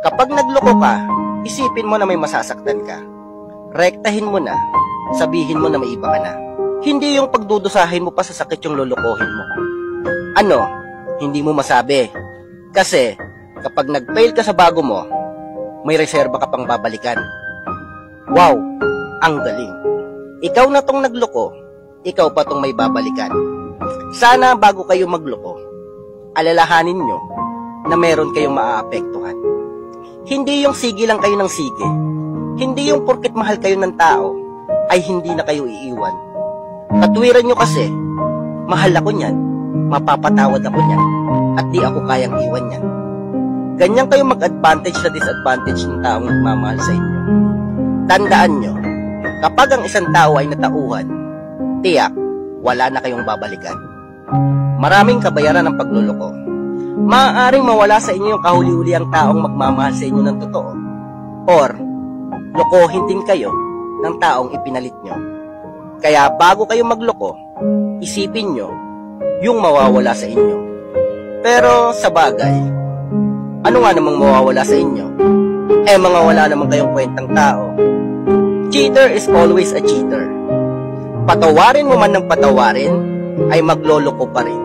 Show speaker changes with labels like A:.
A: Kapag nagloko ka, isipin mo na may masasaktan ka. Rektahin mo na, sabihin mo na may iba ka na. Hindi yung pagdudusahin mo pa sa sakit yung lulukohin mo. Ano? Hindi mo masabi. Kasi, kapag nag-fail ka sa bago mo, may reserba ka pang babalikan. Wow! Ang galing. Ikaw na tong nagloko, ikaw pa tong may babalikan. Sana bago kayo magloko, alalahanin nyo na meron kayong maaapektuhan. Hindi yung sige lang kayo ng sige. Hindi yung porket mahal kayo ng tao, ay hindi na kayo iiwan. Katwiran nyo kasi, mahal ako niyan, mapapatawad ako niyan, at di ako kayang iwan niyan. Ganyan kayo mag-advantage sa disadvantage ng taong nagmamahal sa inyo. Tandaan nyo, kapag ang isang tao ay natauhan, tiyak, wala na kayong babalikan. Maraming kabayaran ng pagluloko. Maaaring mawala sa inyo yung kahuli-huli ang taong magmamahal sa inyo ng totoo. Or, lokohin din kayo ng taong ipinalit nyo. Kaya bago kayo magloko, isipin nyo yung mawawala sa inyo. Pero sa bagay, ano nga namang mawawala sa inyo? Mga wala namang kayong kwentang tao. Cheater is always a cheater. Patawarin mo man ng patawarin, ay magloloko pa rin.